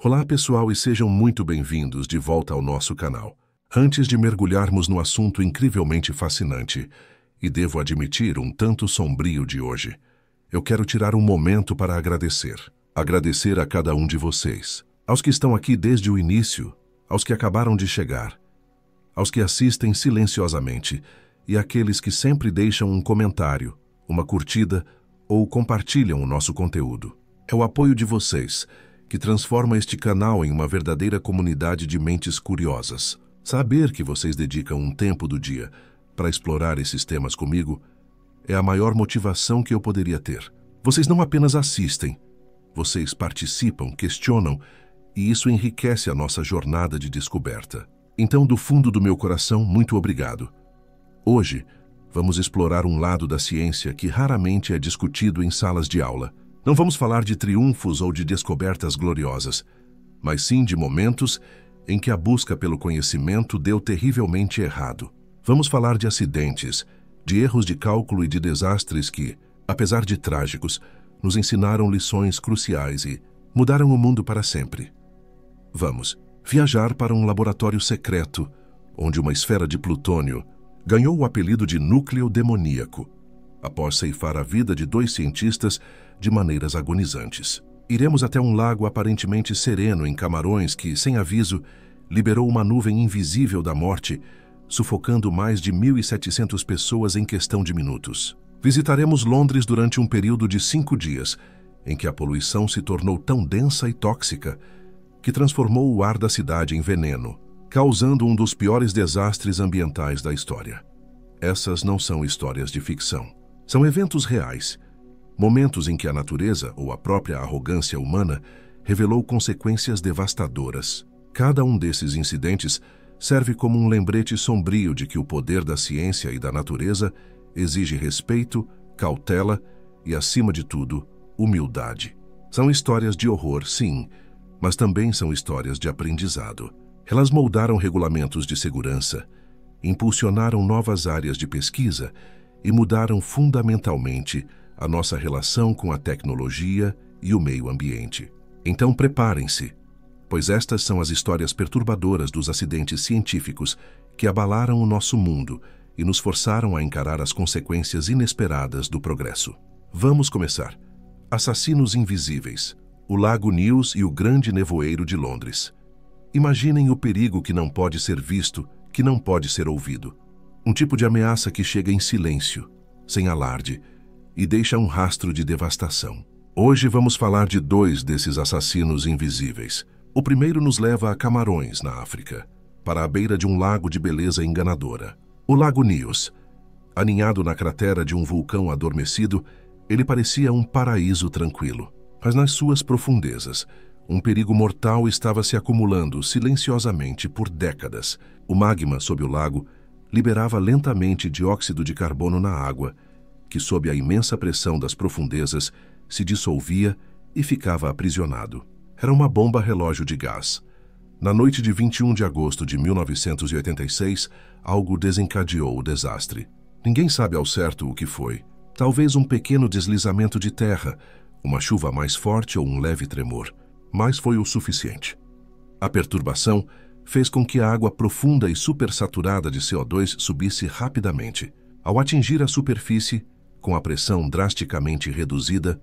Olá pessoal e sejam muito bem-vindos de volta ao nosso canal. Antes de mergulharmos no assunto incrivelmente fascinante, e devo admitir um tanto sombrio de hoje, eu quero tirar um momento para agradecer. Agradecer a cada um de vocês, aos que estão aqui desde o início, aos que acabaram de chegar, aos que assistem silenciosamente e àqueles que sempre deixam um comentário, uma curtida ou compartilham o nosso conteúdo. É o apoio de vocês que transforma este canal em uma verdadeira comunidade de mentes curiosas. Saber que vocês dedicam um tempo do dia para explorar esses temas comigo é a maior motivação que eu poderia ter. Vocês não apenas assistem, vocês participam, questionam, e isso enriquece a nossa jornada de descoberta. Então, do fundo do meu coração, muito obrigado. Hoje, vamos explorar um lado da ciência que raramente é discutido em salas de aula. Não vamos falar de triunfos ou de descobertas gloriosas, mas sim de momentos em que a busca pelo conhecimento deu terrivelmente errado. Vamos falar de acidentes, de erros de cálculo e de desastres que, apesar de trágicos, nos ensinaram lições cruciais e mudaram o mundo para sempre. Vamos viajar para um laboratório secreto, onde uma esfera de plutônio ganhou o apelido de núcleo demoníaco, após ceifar a vida de 2 cientistas de maneiras agonizantes. Iremos até um lago aparentemente sereno em Camarões que, sem aviso, liberou uma nuvem invisível da morte, sufocando mais de 1.700 pessoas em questão de minutos. Visitaremos Londres durante um período de 5 dias, em que a poluição se tornou tão densa e tóxica que transformou o ar da cidade em veneno, causando um dos piores desastres ambientais da história. Essas não são histórias de ficção. São eventos reais, momentos em que a natureza ou a própria arrogância humana revelou consequências devastadoras. Cada um desses incidentes serve como um lembrete sombrio de que o poder da ciência e da natureza exige respeito, cautela e, acima de tudo, humildade. São histórias de horror, sim, mas também são histórias de aprendizado. Elas moldaram regulamentos de segurança, impulsionaram novas áreas de pesquisa e mudaram fundamentalmente a nossa relação com a tecnologia e o meio ambiente. Então preparem-se, pois estas são as histórias perturbadoras dos acidentes científicos que abalaram o nosso mundo e nos forçaram a encarar as consequências inesperadas do progresso. Vamos começar. Assassinos invisíveis, o Lago News e o Grande Nevoeiro de Londres. Imaginem o perigo que não pode ser visto, que não pode ser ouvido. Um tipo de ameaça que chega em silêncio, sem alarde, e deixa um rastro de devastação. Hoje vamos falar de 2 desses assassinos invisíveis. O primeiro nos leva a Camarões, na África, para a beira de um lago de beleza enganadora. O Lago News. Aninhado na cratera de um vulcão adormecido, ele parecia um paraíso tranquilo. Mas nas suas profundezas, um perigo mortal estava se acumulando silenciosamente por décadas. O magma sob o lago liberava lentamente dióxido de carbono na água, que sob a imensa pressão das profundezas se dissolvia e ficava aprisionado. Era uma bomba relógio de gás. Na noite de 21 de agosto de 1986, algo desencadeou o desastre. Ninguém sabe ao certo o que foi. Talvez um pequeno deslizamento de terra, uma chuva mais forte ou um leve tremor. Mas foi o suficiente. A perturbação fez com que a água profunda e supersaturada de CO2 subisse rapidamente. Ao atingir a superfície, com a pressão drasticamente reduzida,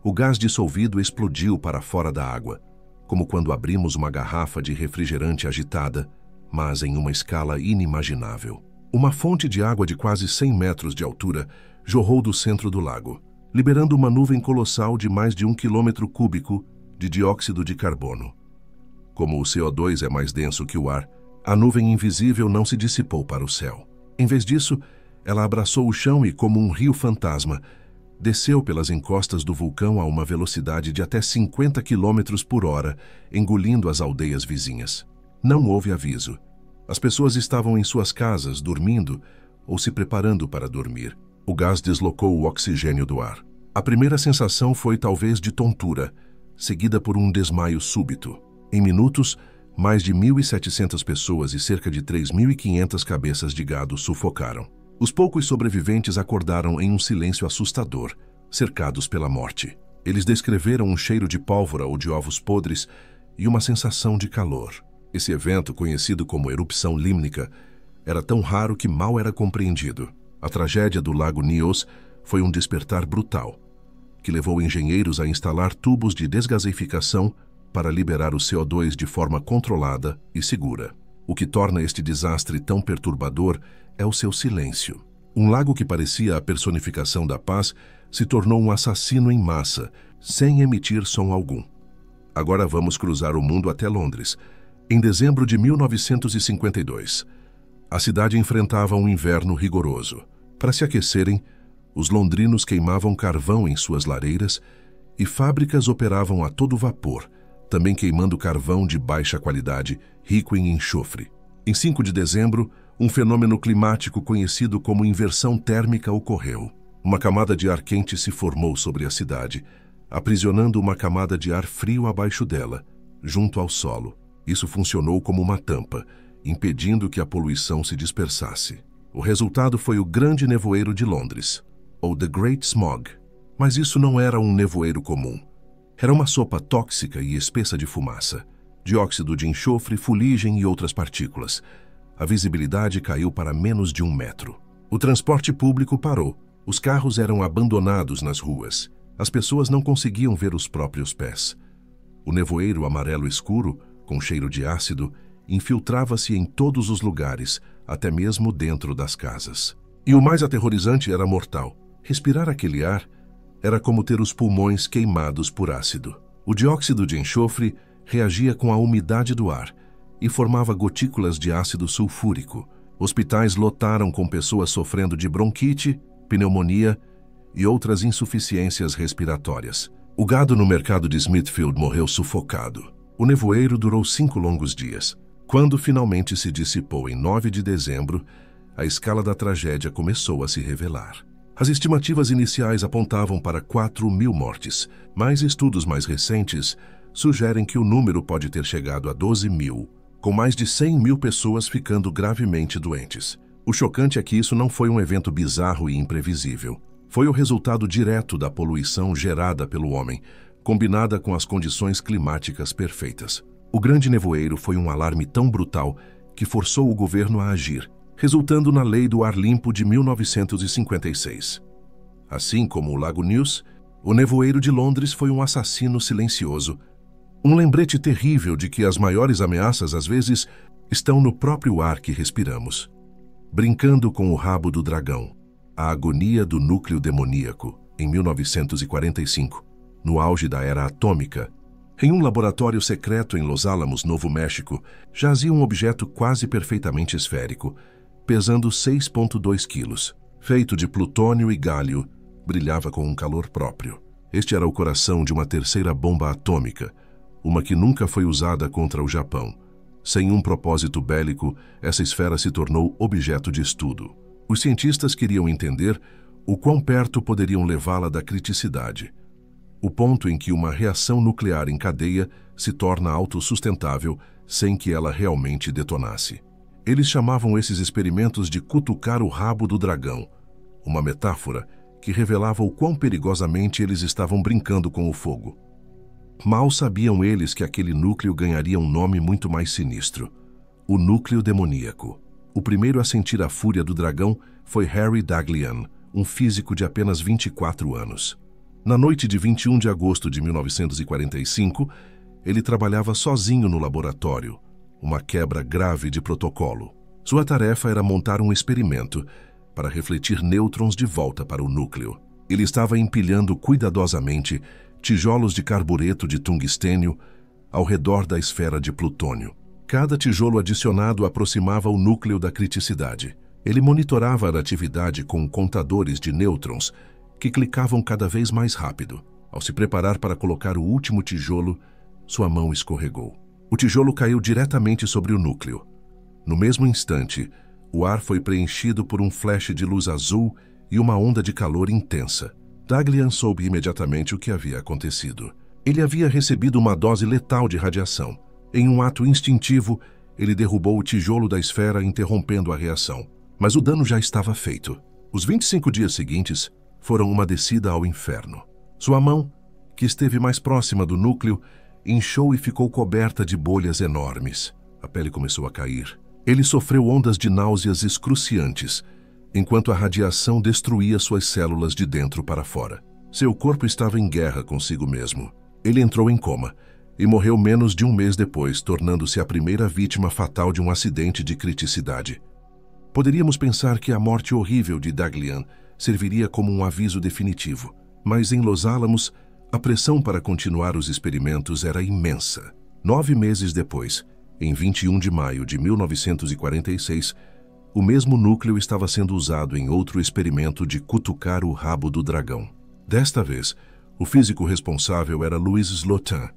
o gás dissolvido explodiu para fora da água, como quando abrimos uma garrafa de refrigerante agitada, mas em uma escala inimaginável. Uma fonte de água de quase 100 metros de altura jorrou do centro do lago, liberando uma nuvem colossal de mais de 1 quilômetro cúbico de dióxido de carbono. Como o CO2 é mais denso que o ar, a nuvem invisível não se dissipou para o céu. Em vez disso, ela abraçou o chão e, como um rio fantasma, desceu pelas encostas do vulcão a uma velocidade de até 50 km por hora, engolindo as aldeias vizinhas. Não houve aviso. As pessoas estavam em suas casas, dormindo ou se preparando para dormir. O gás deslocou o oxigênio do ar. A primeira sensação foi talvez de tontura, seguida por um desmaio súbito. Em minutos, mais de 1.700 pessoas e cerca de 3.500 cabeças de gado sufocaram. Os poucos sobreviventes acordaram em um silêncio assustador, cercados pela morte. Eles descreveram um cheiro de pólvora ou de ovos podres e uma sensação de calor. Esse evento, conhecido como erupção límnica, era tão raro que mal era compreendido. A tragédia do Lago Nyos foi um despertar brutal, que levou engenheiros a instalar tubos de desgaseificação para liberar o CO2 de forma controlada e segura. O que torna este desastre tão perturbador é o seu silêncio. Um lago que parecia a personificação da paz se tornou um assassino em massa, sem emitir som algum. Agora vamos cruzar o mundo até Londres. Em dezembro de 1952, a cidade enfrentava um inverno rigoroso. Para se aquecerem, os londrinos queimavam carvão em suas lareiras e fábricas operavam a todo vapor, também queimando carvão de baixa qualidade, rico em enxofre. Em 5 de dezembro, um fenômeno climático conhecido como inversão térmica ocorreu. Uma camada de ar quente se formou sobre a cidade, aprisionando uma camada de ar frio abaixo dela, junto ao solo. Isso funcionou como uma tampa, impedindo que a poluição se dispersasse. O resultado foi o Grande Nevoeiro de Londres, ou The Great Smog. Mas isso não era um nevoeiro comum. Era uma sopa tóxica e espessa de fumaça, dióxido de enxofre, fuligem e outras partículas. A visibilidade caiu para menos de 1 metro. O transporte público parou. Os carros eram abandonados nas ruas. As pessoas não conseguiam ver os próprios pés. O nevoeiro amarelo escuro, com cheiro de ácido, infiltrava-se em todos os lugares, até mesmo dentro das casas. E o mais aterrorizante era mortal. Respirar aquele ar era como ter os pulmões queimados por ácido. O dióxido de enxofre reagia com a umidade do ar e formava gotículas de ácido sulfúrico. Hospitais lotaram com pessoas sofrendo de bronquite, pneumonia e outras insuficiências respiratórias. O gado no mercado de Smithfield morreu sufocado. O nevoeiro durou 5 longos dias. Quando finalmente se dissipou em 9 de dezembro, a escala da tragédia começou a se revelar. As estimativas iniciais apontavam para 4.000 mortes, mas estudos mais recentes sugerem que o número pode ter chegado a 12.000, com mais de 100.000 pessoas ficando gravemente doentes. O chocante é que isso não foi um evento bizarro e imprevisível. Foi o resultado direto da poluição gerada pelo homem, combinada com as condições climáticas perfeitas. O Grande Nevoeiro foi um alarme tão brutal que forçou o governo a agir, resultando na Lei do Ar Limpo de 1956. Assim como o Lago Nyos, o nevoeiro de Londres foi um assassino silencioso, um lembrete terrível de que as maiores ameaças às vezes estão no próprio ar que respiramos. Brincando com o rabo do dragão, a agonia do núcleo demoníaco, em 1945, no auge da era atômica, em um laboratório secreto em Los Alamos, Novo México, jazia um objeto quase perfeitamente esférico, pesando 6,2 quilos. Feito de plutônio e gálio, brilhava com um calor próprio. Este era o coração de uma terceira bomba atômica, uma que nunca foi usada contra o Japão. Sem um propósito bélico, essa esfera se tornou objeto de estudo. Os cientistas queriam entender o quão perto poderiam levá-la da criticidade, o ponto em que uma reação nuclear em cadeia se torna autossustentável sem que ela realmente detonasse. Eles chamavam esses experimentos de cutucar o rabo do dragão, uma metáfora que revelava o quão perigosamente eles estavam brincando com o fogo. Mal sabiam eles que aquele núcleo ganharia um nome muito mais sinistro: o núcleo demoníaco. O primeiro a sentir a fúria do dragão foi Harry Daghlian, um físico de apenas 24 anos. Na noite de 21 de agosto de 1945, ele trabalhava sozinho no laboratório, uma quebra grave de protocolo. Sua tarefa era montar um experimento para refletir nêutrons de volta para o núcleo. Ele estava empilhando cuidadosamente tijolos de carbureto de tungstênio ao redor da esfera de plutônio. Cada tijolo adicionado aproximava o núcleo da criticidade. Ele monitorava a atividade com contadores de nêutrons que clicavam cada vez mais rápido. Ao se preparar para colocar o último tijolo, sua mão escorregou. O tijolo caiu diretamente sobre o núcleo. No mesmo instante, o ar foi preenchido por um flash de luz azul e uma onda de calor intensa. Daghlian soube imediatamente o que havia acontecido. Ele havia recebido uma dose letal de radiação. Em um ato instintivo, ele derrubou o tijolo da esfera, interrompendo a reação. Mas o dano já estava feito. Os 25 dias seguintes foram uma descida ao inferno. Sua mão, que esteve mais próxima do núcleo, inchou e ficou coberta de bolhas enormes. A pele começou a cair. Ele sofreu ondas de náuseas excruciantes, enquanto a radiação destruía suas células de dentro para fora. Seu corpo estava em guerra consigo mesmo. Ele entrou em coma e morreu menos de um mês depois, tornando-se a primeira vítima fatal de um acidente de criticidade. Poderíamos pensar que a morte horrível de Daghlian serviria como um aviso definitivo, mas em Los Alamos, a pressão para continuar os experimentos era imensa. 9 meses depois, em 21 de maio de 1946, o mesmo núcleo estava sendo usado em outro experimento de cutucar o rabo do dragão. Desta vez, o físico responsável era Louis Slotin,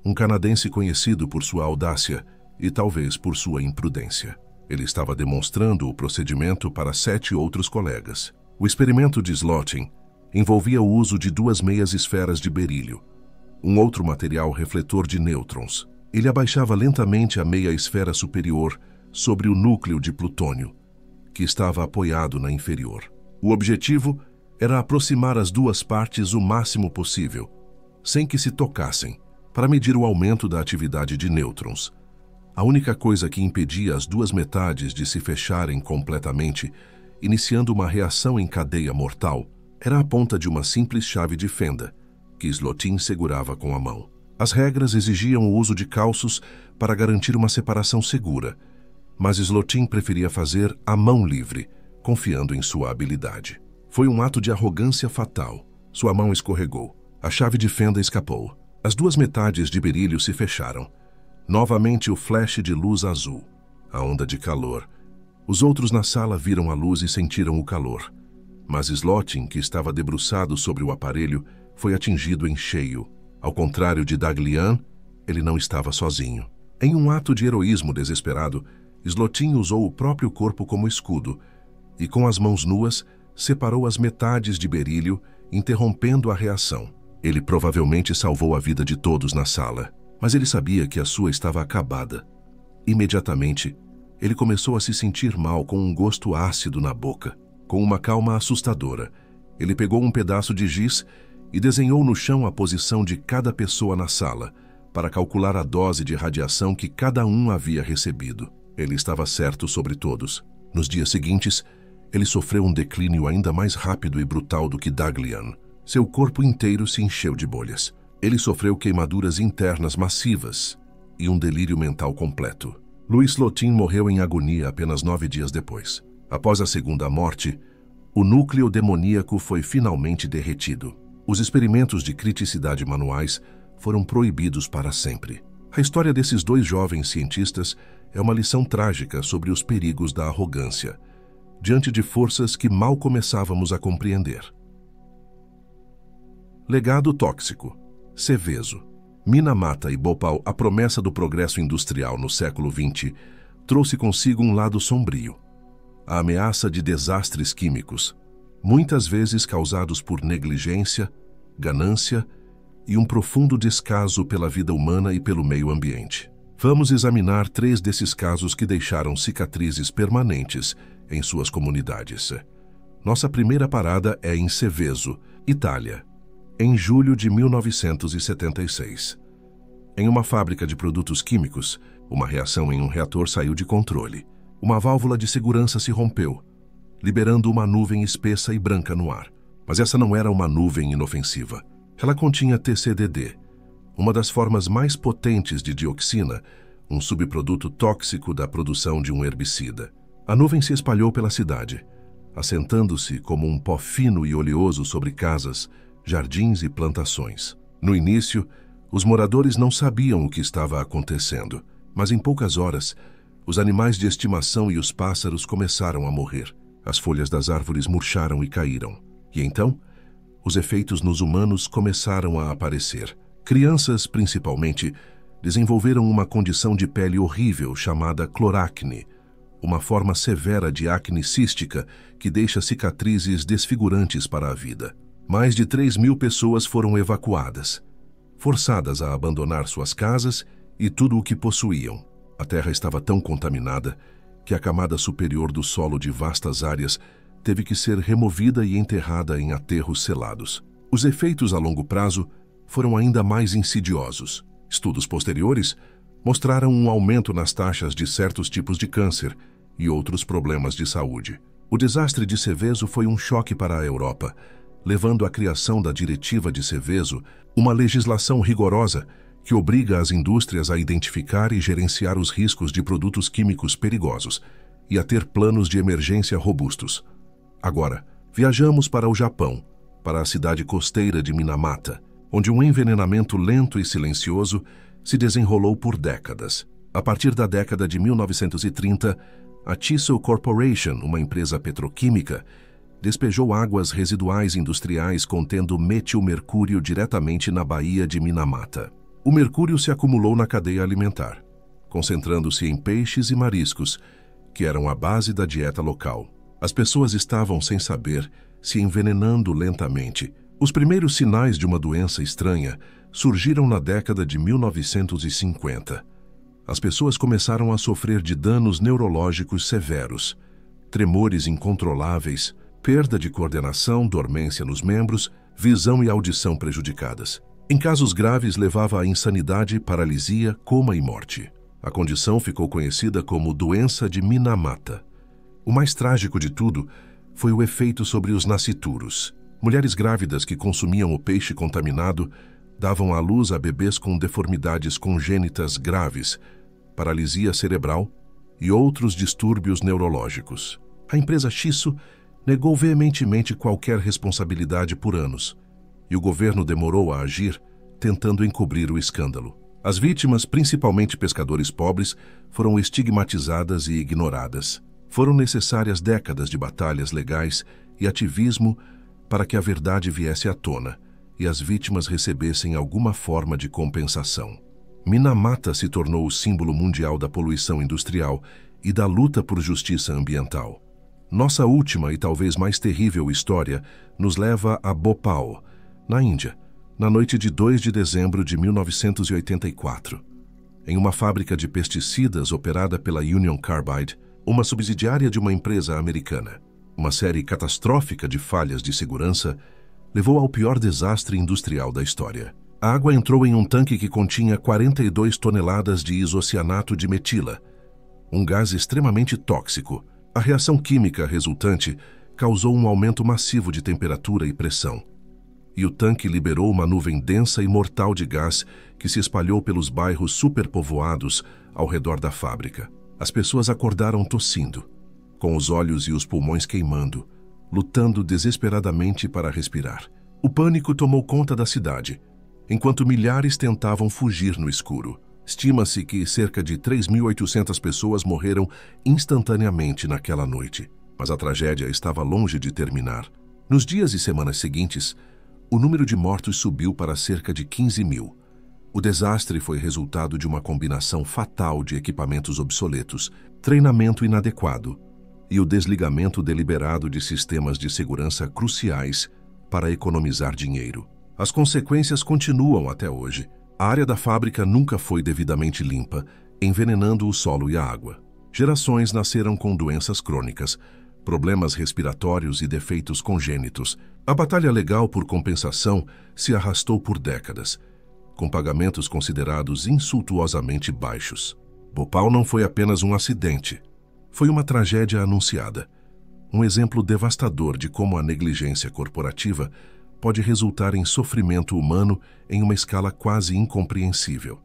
um canadense conhecido por sua audácia e talvez por sua imprudência. Ele estava demonstrando o procedimento para 7 outros colegas. O experimento de Slotin envolvia o uso de 2 meias esferas de berílio, um outro material refletor de nêutrons. Ele abaixava lentamente a meia esfera superior sobre o núcleo de plutônio, que estava apoiado na inferior. O objetivo era aproximar as duas partes o máximo possível, sem que se tocassem, para medir o aumento da atividade de nêutrons. A única coisa que impedia as duas metades de se fecharem completamente, iniciando uma reação em cadeia mortal, era a ponta de uma simples chave de fenda, que Slotin segurava com a mão. As regras exigiam o uso de calços para garantir uma separação segura, mas Slotin preferia fazer à mão livre, confiando em sua habilidade. Foi um ato de arrogância fatal. Sua mão escorregou. A chave de fenda escapou. As duas metades de berílio se fecharam. Novamente o flash de luz azul. A onda de calor. Os outros na sala viram a luz e sentiram o calor. Mas Slotin, que estava debruçado sobre o aparelho, foi atingido em cheio. Ao contrário de Daghlian, ele não estava sozinho. Em um ato de heroísmo desesperado, Slotin usou o próprio corpo como escudo e, com as mãos nuas, separou as metades de berílio, interrompendo a reação. Ele provavelmente salvou a vida de todos na sala, mas ele sabia que a sua estava acabada. Imediatamente, ele começou a se sentir mal com um gosto ácido na boca. Com uma calma assustadora, ele pegou um pedaço de giz e desenhou no chão a posição de cada pessoa na sala, para calcular a dose de radiação que cada um havia recebido. Ele estava certo sobre todos. Nos dias seguintes, ele sofreu um declínio ainda mais rápido e brutal do que Daghlian. Seu corpo inteiro se encheu de bolhas. Ele sofreu queimaduras internas massivas e um delírio mental completo. Louis Slotin morreu em agonia apenas 9 dias depois. Após a segunda morte, o núcleo demoníaco foi finalmente derretido. Os experimentos de criticidade manuais foram proibidos para sempre. A história desses 2 jovens cientistas é uma lição trágica sobre os perigos da arrogância, diante de forças que mal começávamos a compreender. Legado tóxico. Seveso. Minamata e Bhopal, a promessa do progresso industrial no século XX, trouxe consigo um lado sombrio. A ameaça de desastres químicos, muitas vezes causados por negligência, ganância e um profundo descaso pela vida humana e pelo meio ambiente. Vamos examinar 3 desses casos que deixaram cicatrizes permanentes em suas comunidades. Nossa primeira parada é em Seveso, Itália, em julho de 1976. Em uma fábrica de produtos químicos, uma reação em um reator saiu de controle. Uma válvula de segurança se rompeu, liberando uma nuvem espessa e branca no ar. Mas essa não era uma nuvem inofensiva. Ela continha TCDD, uma das formas mais potentes de dioxina, um subproduto tóxico da produção de um herbicida. A nuvem se espalhou pela cidade, assentando-se como um pó fino e oleoso sobre casas, jardins e plantações. No início, os moradores não sabiam o que estava acontecendo, mas em poucas horas, os animais de estimação e os pássaros começaram a morrer. As folhas das árvores murcharam e caíram. E então, os efeitos nos humanos começaram a aparecer. Crianças, principalmente, desenvolveram uma condição de pele horrível chamada cloracne, uma forma severa de acne cística que deixa cicatrizes desfigurantes para a vida. Mais de 3.000 pessoas foram evacuadas, forçadas a abandonar suas casas e tudo o que possuíam. A terra estava tão contaminada que a camada superior do solo de vastas áreas teve que ser removida e enterrada em aterros selados. Os efeitos a longo prazo foram ainda mais insidiosos. Estudos posteriores mostraram um aumento nas taxas de certos tipos de câncer e outros problemas de saúde. O desastre de Seveso foi um choque para a Europa, levando à criação da Diretiva de Seveso, uma legislação rigorosa que obriga as indústrias a identificar e gerenciar os riscos de produtos químicos perigosos e a ter planos de emergência robustos. Agora, viajamos para o Japão, para a cidade costeira de Minamata, onde um envenenamento lento e silencioso se desenrolou por décadas. A partir da década de 1930, a Chiso Corporation, uma empresa petroquímica, despejou águas residuais industriais contendo metilmercúrio diretamente na baía de Minamata. O mercúrio se acumulou na cadeia alimentar, concentrando-se em peixes e mariscos, que eram a base da dieta local. As pessoas estavam, sem saber, se envenenando lentamente. Os primeiros sinais de uma doença estranha surgiram na década de 1950. As pessoas começaram a sofrer de danos neurológicos severos, tremores incontroláveis, perda de coordenação, dormência nos membros, visão e audição prejudicadas. Em casos graves, levava à insanidade, paralisia, coma e morte. A condição ficou conhecida como doença de Minamata. O mais trágico de tudo foi o efeito sobre os nascituros. Mulheres grávidas que consumiam o peixe contaminado davam à luz a bebês com deformidades congênitas graves, paralisia cerebral e outros distúrbios neurológicos. A empresa Chiso negou veementemente qualquer responsabilidade por anos, e o governo demorou a agir, tentando encobrir o escândalo. As vítimas, principalmente pescadores pobres, foram estigmatizadas e ignoradas. Foram necessárias décadas de batalhas legais e ativismo para que a verdade viesse à tona e as vítimas recebessem alguma forma de compensação. Minamata se tornou o símbolo mundial da poluição industrial e da luta por justiça ambiental. Nossa última e talvez mais terrível história nos leva a Bhopal, na Índia, na noite de 2 de dezembro de 1984. Em uma fábrica de pesticidas operada pela Union Carbide, uma subsidiária de uma empresa americana. Uma série catastrófica de falhas de segurança levou ao pior desastre industrial da história. A água entrou em um tanque que continha 42 toneladas de isocianato de metila, um gás extremamente tóxico. A reação química resultante causou um aumento massivo de temperatura e pressão, e o tanque liberou uma nuvem densa e mortal de gás que se espalhou pelos bairros superpovoados ao redor da fábrica. As pessoas acordaram tossindo, com os olhos e os pulmões queimando, lutando desesperadamente para respirar. O pânico tomou conta da cidade, enquanto milhares tentavam fugir no escuro. Estima-se que cerca de 3.800 pessoas morreram instantaneamente naquela noite, mas a tragédia estava longe de terminar. Nos dias e semanas seguintes, o número de mortos subiu para cerca de 15.000. O desastre foi resultado de uma combinação fatal de equipamentos obsoletos, treinamento inadequado e o desligamento deliberado de sistemas de segurança cruciais para economizar dinheiro. As consequências continuam até hoje. A área da fábrica nunca foi devidamente limpa, envenenando o solo e a água. Gerações nasceram com doenças crônicas, problemas respiratórios e defeitos congênitos. A batalha legal por compensação se arrastou por décadas, com pagamentos considerados insultuosamente baixos. Bhopal não foi apenas um acidente, foi uma tragédia anunciada, um exemplo devastador de como a negligência corporativa pode resultar em sofrimento humano em uma escala quase incompreensível.